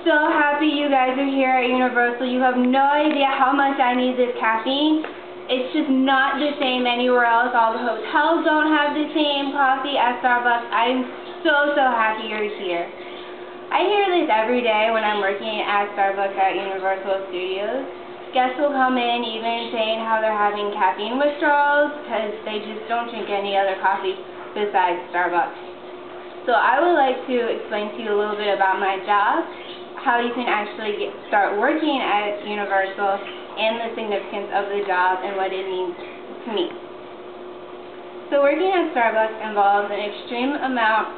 so happy you guys are here at Universal. You have no idea how much I need this caffeine. It's just not the same anywhere else. All the hotels don't have the same coffee as Starbucks. I'm so happy you're here. I hear this every day when I'm working at Starbucks at Universal Studios. Guests will come in even saying how they're having caffeine withdrawals because they just don't drink any other coffee besides Starbucks. So I would like to explain to you a little bit about my job, how you can actually start working at Universal, and the significance of the job and what it means to me. So working at Starbucks involves an extreme amount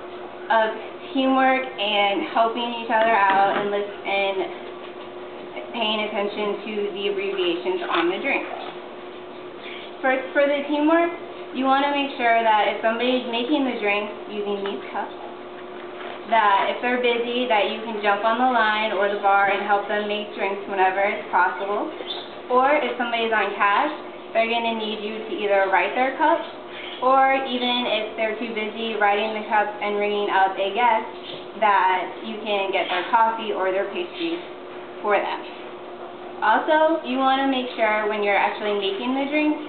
of teamwork and helping each other out and paying attention to the abbreviations on the drink. First, for the teamwork, you want to make sure that if somebody's making the drink using these cups, that if they're busy, that you can jump on the line or the bar and help them make drinks whenever it's possible. Or if somebody's on cash, they're going to need you to either write their cups, or even if they're too busy writing the cups and ringing up a guest, that you can get their coffee or their pastries for them. Also, you want to make sure when you're actually making the drinks,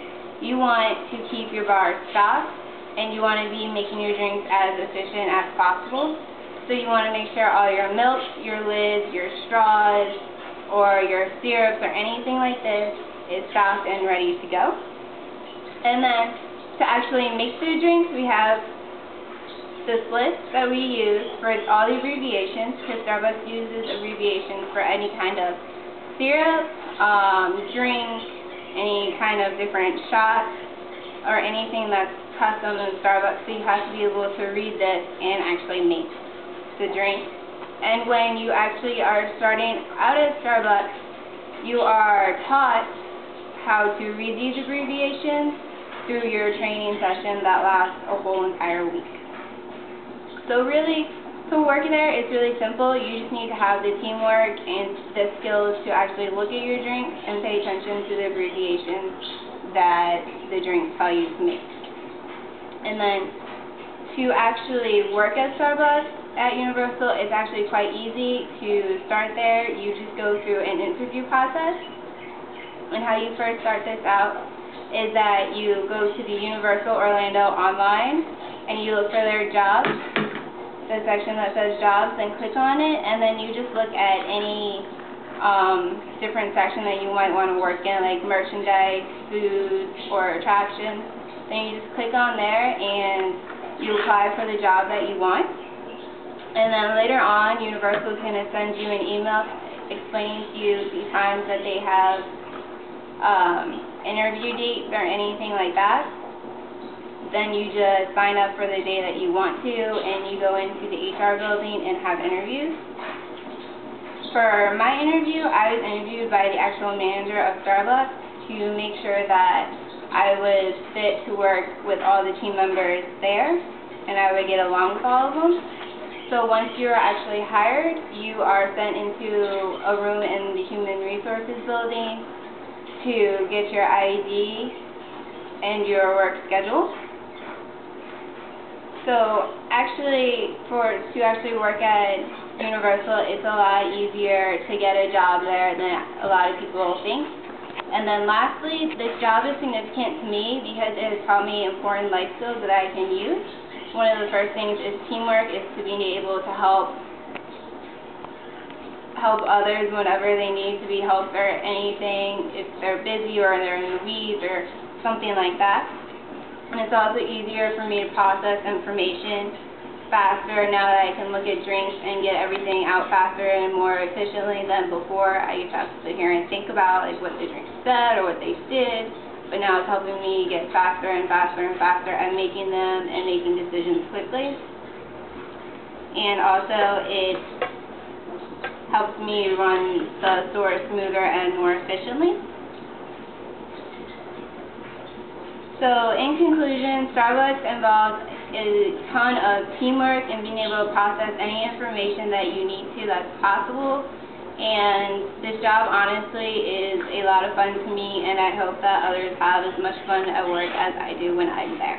you want to keep your bar stocked, and you want to be making your drinks as efficient as possible. So you want to make sure all your milk, your lids, your straws, or your syrups, or anything like this is stocked and ready to go. And then to actually make the drinks, we have this list that we use for all the abbreviations, because Starbucks uses abbreviations for any kind of syrup, drink, any kind of different shots, or anything that's custom in Starbucks, so you have to be able to read this and actually make the drink. And when you actually are starting out at Starbucks, you are taught how to read these abbreviations through your training session that lasts a whole entire week. So really, to work there, it's really simple. You just need to have the teamwork and the skills to actually look at your drink and pay attention to the abbreviations that the drinks tell you to make. And then to actually work at Starbucks at Universal, it's actually quite easy to start there. You just go through an interview process. And how you first start this out is that you go to the Universal Orlando online and you look for their jobs, the section that says jobs, then click on it, and then you just look at any different section that you might want to work in, like merchandise, food, or attractions. Then you just click on there and you apply for the job that you want. And then later on, Universal is going to send you an email explaining to you the times that they have interview dates or anything like that. Then you just sign up for the day that you want to, and you go into the HR building and have interviews. For my interview, I was interviewed by the actual manager of Starbucks to make sure that I was fit to work with all the team members there, and I would get along with all of them. So once you're actually hired, you are sent into a room in the Human Resources building to get your ID and your work schedule. So actually, to actually work at Universal, it's a lot easier to get a job there than a lot of people think. And then lastly, this job is significant to me because it has taught me important life skills that I can use. One of the first things is teamwork, is to be able to help others whenever they need to be helped or anything, if they're busy or they're in the weeds or something like that. And it's also easier for me to process information faster now that I can look at drinks and get everything out faster and more efficiently than before. I used to have to sit here and think about what the drink said or what they did, but now it's helping me get faster and faster and faster at making them and making decisions quickly. And also it helps me run the store smoother and more efficiently. So in conclusion, Starbucks involves a ton of teamwork and being able to process any information that you need to that's possible. And this job honestly is a lot of fun to me, and I hope that others have as much fun at work as I do when I'm there.